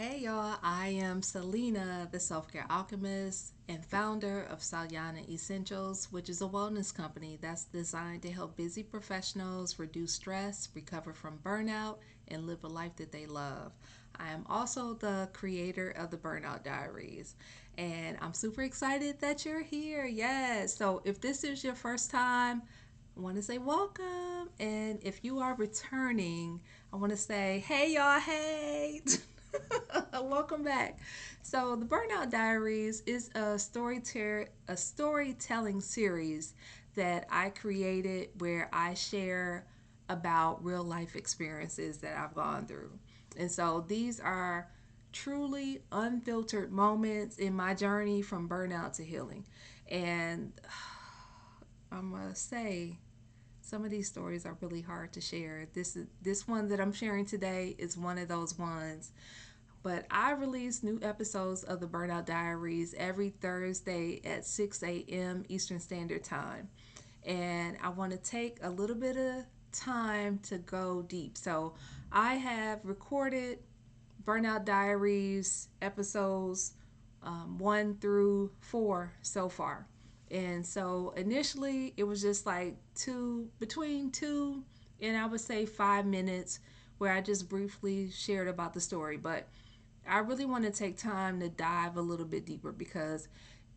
Hey y'all, I am Selena, the self care alchemist and founder of Salyana Essentials, which is a wellness company that's designed to help busy professionals reduce stress, recover from burnout, and live a life that they love. I am also the creator of the Burnout Diaries, and I'm super excited that you're here. Yes, so if this is your first time, I want to say welcome. And if you are returning, I want to say, hey, y'all, hey. Welcome back. So, the Burnout Diaries is a storytelling series that I created where I share about real life experiences that I've gone through. And so, these are truly unfiltered moments in my journey from burnout to healing. And I'm going to say, some of these stories are really hard to share. This one that I'm sharing today is one of those ones. But I release new episodes of the Burnout Diaries every Thursday at 6 a.m. Eastern Standard Time. And I want to take a little bit of time to go deep. So I have recorded Burnout Diaries episodes 1 through 4 so far. And so initially it was just like between 2 and I would say 5 minutes where I just briefly shared about the story. But I really want to take time to dive a little bit deeper because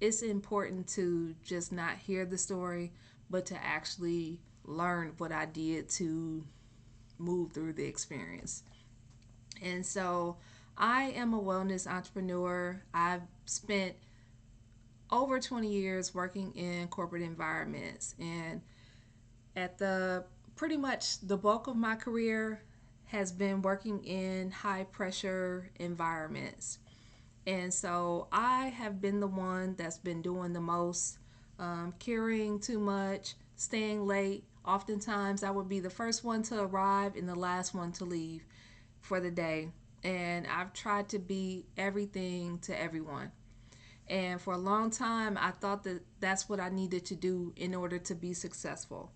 it's important to just not hear the story, but to actually learn what I did to move through the experience. And so I am a wellness entrepreneur. I've spent over 20 years working in corporate environments, and at the pretty much the bulk of my career has been working in high pressure environments. And so I have been the one that's been doing the most, carrying too much, staying late. Oftentimes, I would be the first one to arrive and the last one to leave for the day. And I've tried to be everything to everyone. And for a long time, I thought that that's what I needed to do in order to be successful.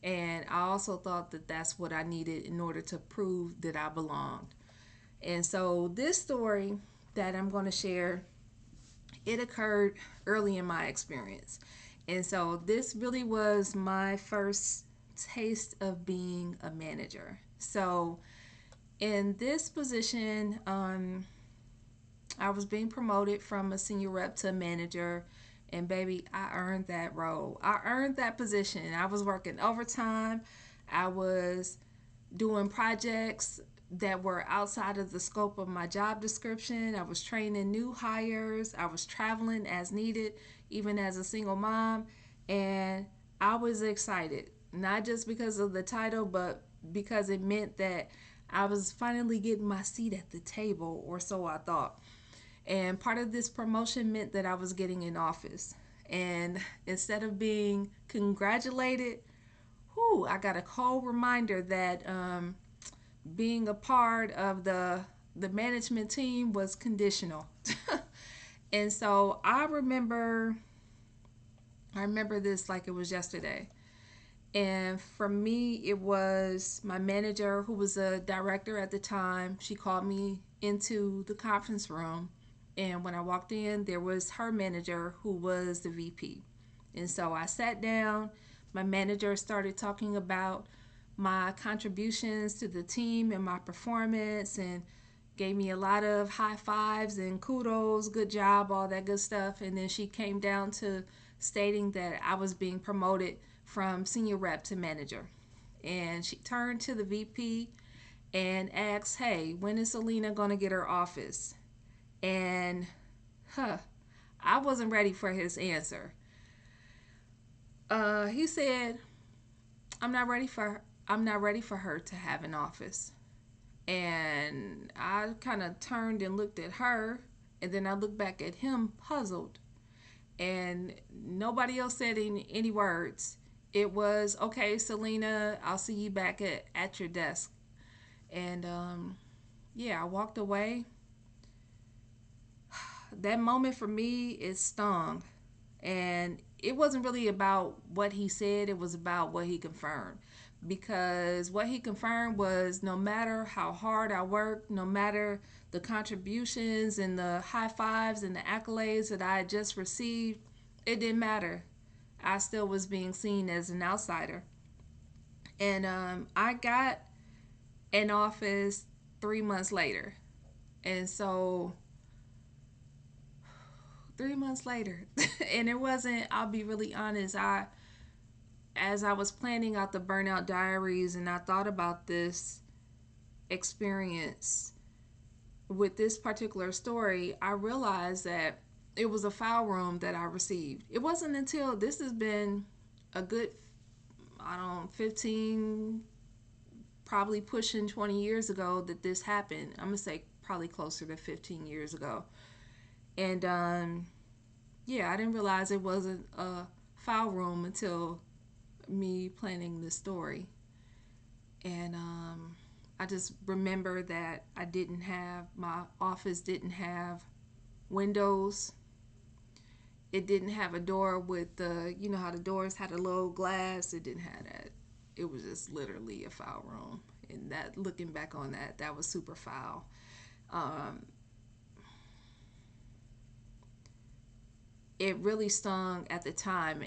And I also thought that that's what I needed in order to prove that I belonged. And so, this story that I'm going to share, it occurred early in my experience. And so, this really was my first taste of being a manager. So, in this position, I was being promoted from a senior rep to a manager. And baby, I earned that role. I earned that position. I was working overtime. I was doing projects that were outside of the scope of my job description. I was training new hires. I was traveling as needed, even as a single mom. And I was excited, not just because of the title, but because it meant that I was finally getting my seat at the table, or so I thought. And part of this promotion meant that I was getting in office. And instead of being congratulated, I got a cold reminder that being a part of the management team was conditional. And so I remember this like it was yesterday. And for me, it was my manager, who was a director at the time. She called me into the conference room. And when I walked in, there was her manager, who was the VP. And so I sat down. My manager started talking about my contributions to the team and my performance, and gave me a lot of high fives and kudos, good job, all that good stuff. And then she came down to stating that I was being promoted from senior rep to manager. And she turned to the VP and asked, hey, when is Selena going to get her office? And huh, I wasn't ready for his answer. He said, I'm not ready for her to have an office. And I kind of turned and looked at her, and then I looked back at him puzzled. And nobody else said any words. It was, okay, Selena, I'll see you back at your desk. And yeah, I walked away. That moment for me, it stung. And it wasn't really about what he said, it was about what he confirmed. because what he confirmed was no matter how hard I worked, no matter the contributions and the high fives and the accolades that I had just received, it didn't matter. I still was being seen as an outsider. And I got an office 3 months later. And so 3 months later, and it wasn't, I'll be really honest, as I was planning out the Burnout Diaries and I thought about this experience with this particular story, I realized that it was a file room that I received. It wasn't until this has been a good, I don't know, 15, probably pushing 20 years ago that this happened. I'm going to say probably closer to 15 years ago. And yeah, I didn't realize it wasn't a file room until me planning the story. And I just remember that I didn't have, my office didn't have windows. It didn't have a door with the, you know how the doors had a little glass. It didn't have that. It was just literally a file room. And that, looking back on that, that was super foul. Um, it really stung at the time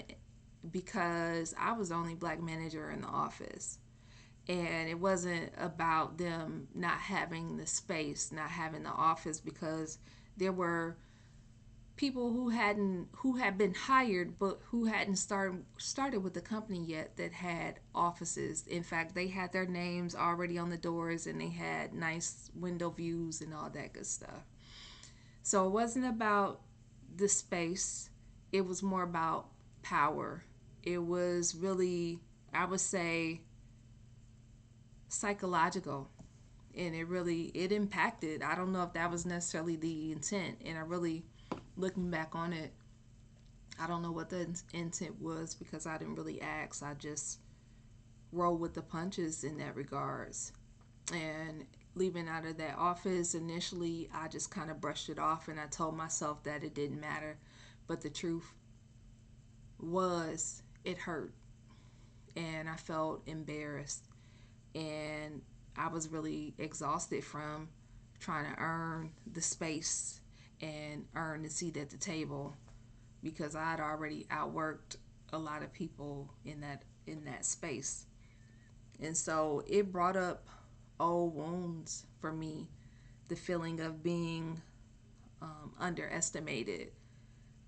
because I was the only black manager in the office. And it wasn't about them not having the space, not having the office, because there were people who had been hired but who hadn't started with the company yet that had offices. In fact, they had their names already on the doors and they had nice window views and all that good stuff. So it wasn't about the space, it was more about power. It was really, I would say, psychological, and it impacted. I don't know if that was necessarily the intent, and I really, looking back on it, I don't know what the intent was because I didn't really ask. I just rolled with the punches in that regards. And leaving out of that office initially, I just kind of brushed it off and I told myself that it didn't matter. But the truth was, it hurt and I felt embarrassed, and I was really exhausted from trying to earn the space and earn the seat at the table because I had already outworked a lot of people in that space. And so it brought up old wounds for me, the feeling of being underestimated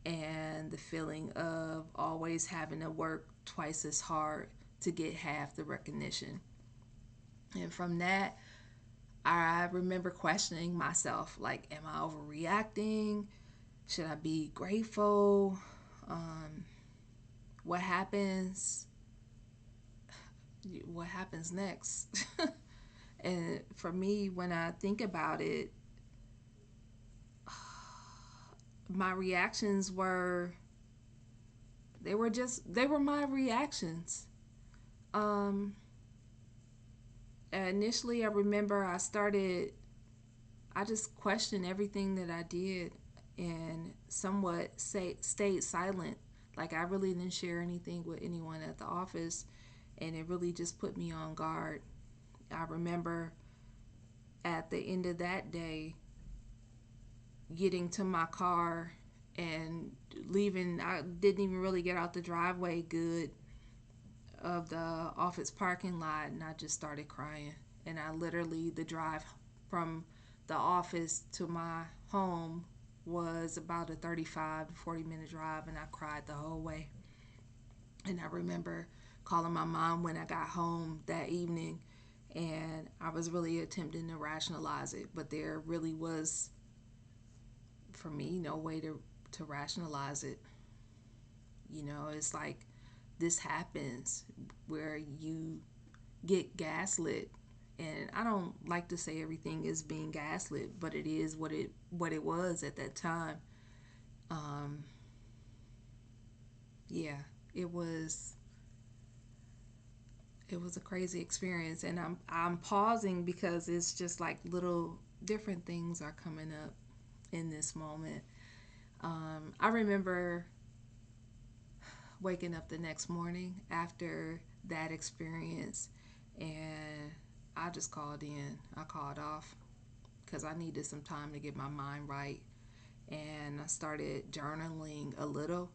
and the feeling of always having to work twice as hard to get half the recognition. And from that, I remember questioning myself, like, am I overreacting? Should I be grateful? Um, what happens? What happens next? And for me, when I think about it, my reactions were, they were my reactions. Um, Initially, I remember I just questioned everything that I did and somewhat stayed silent. Like, I really didn't share anything with anyone at the office, and it really just put me on guard. I remember at the end of that day getting to my car and leaving. I didn't even really get out the driveway good of the office parking lot, and I just started crying. And I literally, the drive from the office to my home was about a 35 to 40-minute drive, and I cried the whole way. And I remember calling my mom when I got home that evening, and I was really attempting to rationalize it, but there really was, for me, no way to rationalize it. You know, it's like this happens where you get gaslit, and I don't like to say everything is being gaslit, but it is what it was at that time. Um, yeah, it was it was a crazy experience, and I'm pausing because it's just like little different things are coming up in this moment. I remember waking up the next morning after that experience and I just called in. I called off because I needed some time to get my mind right. And I started journaling a little,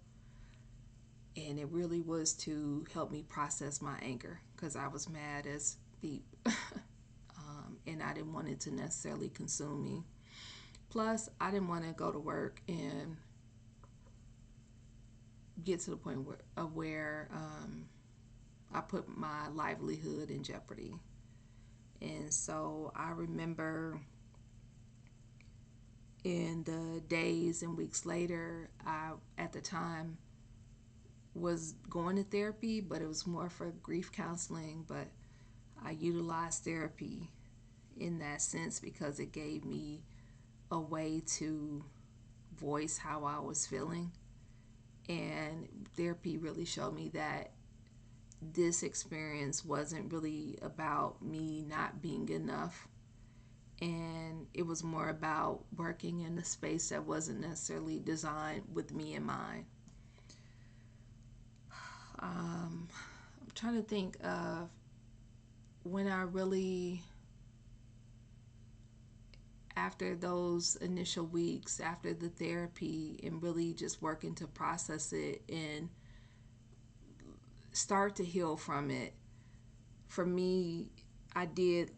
and it really was to help me process my anger because I was mad as beep. And I didn't want it to necessarily consume me. Plus, I didn't want to go to work and get to the point where I put my livelihood in jeopardy. And so I remember in the days and weeks later, I, at the time, was going to therapy, but it was more for grief counseling. But I utilized therapy in that sense because it gave me a way to voice how I was feeling. And therapy really showed me that this experience wasn't really about me not being enough. And it was more about working in a space that wasn't necessarily designed with me in mind. I'm trying to think of when I really, after those initial weeks, after the therapy, and really just working to process it and start to heal from it. For me, I did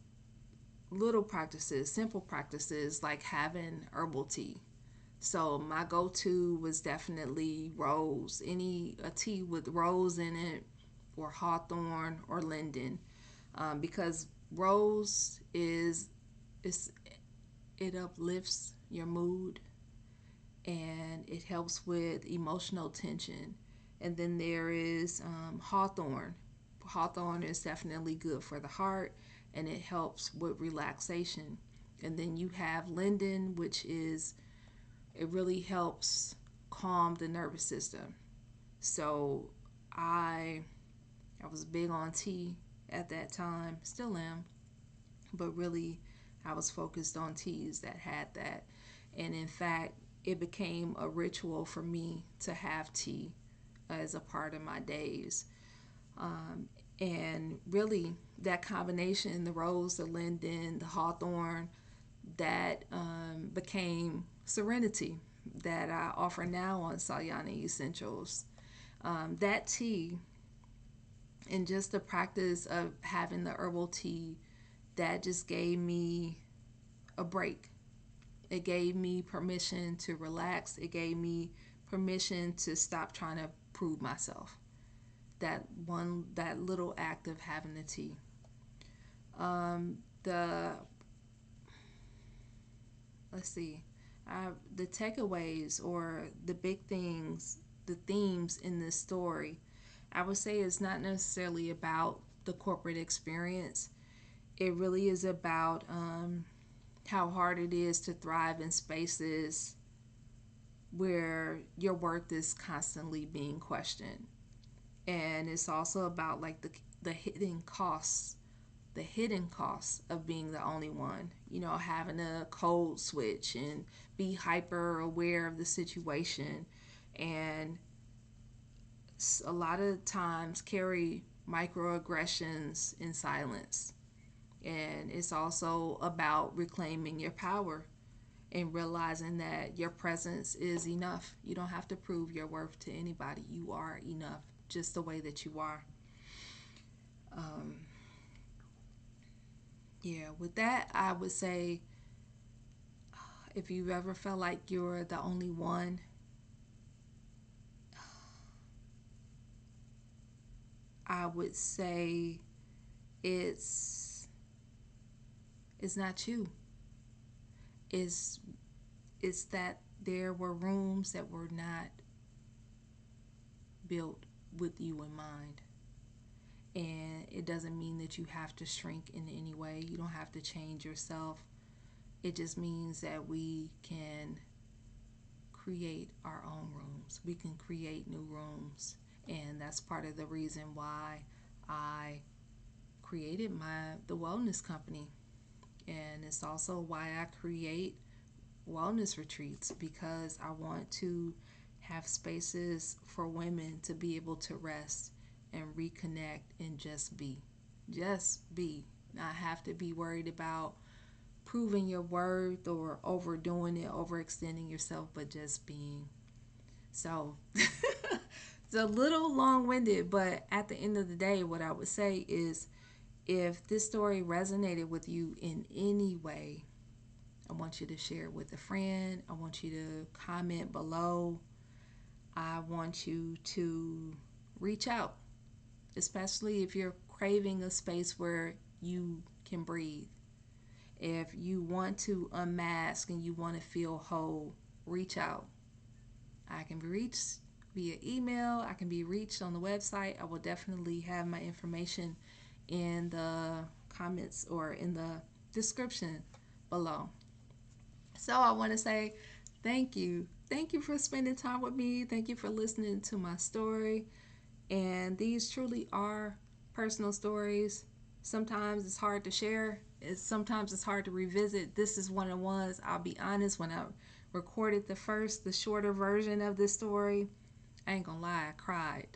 little practices, simple practices like having herbal tea. So my go-to was definitely rose, any a tea with rose in it, or hawthorn or linden, because rose is it uplifts your mood and it helps with emotional tension. And then there is hawthorn. Hawthorn is definitely good for the heart and it helps with relaxation. And then you have linden, which is, it really helps calm the nervous system. So I I was big on tea at that time, still am, but really I was focused on teas that had that. And in fact, it became a ritual for me to have tea as a part of my days. Um, and really, that combination, the rose, the linden, the hawthorn, that became Serenity that I offer now on Salyana Essentials. That tea and just the practice of having the herbal tea, that just gave me a break. It gave me permission to relax. It gave me permission to stop trying to prove myself. That little act of having the tea. The let's see, the takeaways or the big things, the themes in this story, I would say it's not necessarily about the corporate experience. It really is about how hard it is to thrive in spaces where your worth is constantly being questioned. And it's also about like the hidden costs, the hidden costs of being the only one, having a code switch and be hyper aware of the situation, and a lot of times carry microaggressions in silence. And it's also about reclaiming your power and realizing that your presence is enough. You don't have to prove your worth to anybody. You are enough just the way that you are. Um, yeah, with that, I would say if you've ever felt like you're the only one, I would say it's it's not you. It's it's that there were rooms that were not built with you in mind. And it doesn't mean that you have to shrink in any way. You don't have to change yourself. It just means that we can create our own rooms. We can create new rooms. And that's part of the reason why I created the wellness company. And it's also why I create wellness retreats, because I want to have spaces for women to be able to rest and reconnect and just be. Just be. Not have to be worried about proving your worth or overdoing it, overextending yourself, but just being. So it's a little long winded, but at the end of the day, what I would say is if this story resonated with you in any way, I want you to share it with a friend. I want you to comment below. I want you to reach out, especially if you're craving a space where you can breathe. If you want to unmask and you want to feel whole, reach out. I can be reached via email. I can be reached on the website. I will definitely have my information in the comments or in the description below. So I want to say thank you. Thank you for spending time with me. Thank you for listening to my story. And these truly are personal stories. Sometimes it's hard to share. Sometimes it's hard to revisit. This is one of the ones, I'll be honest, when I recorded the shorter version of this story, I ain't gonna lie, I cried.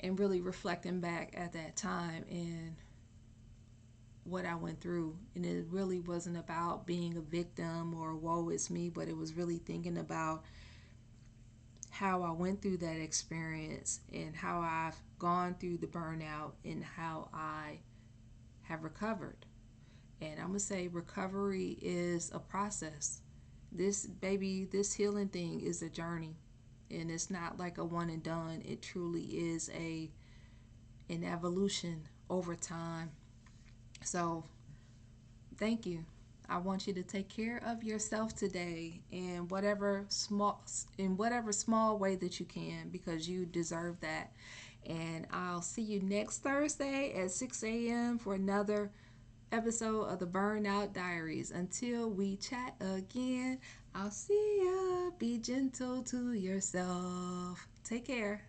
And really reflecting back at that time and what I went through. And it really wasn't about being a victim or woe is me, but it was really thinking about how I went through that experience and how I've gone through the burnout and how I have recovered. And I'm going to say recovery is a process. This healing thing is a journey. And it's not like a one and done. It truly is an evolution over time. So thank you. I want you to take care of yourself today in whatever small way that you can, because you deserve that. And I'll see you next Thursday at 6 a.m. for another episode of the Burnout Diaries. Until we chat again, I'll see ya. Be gentle to yourself. Take care.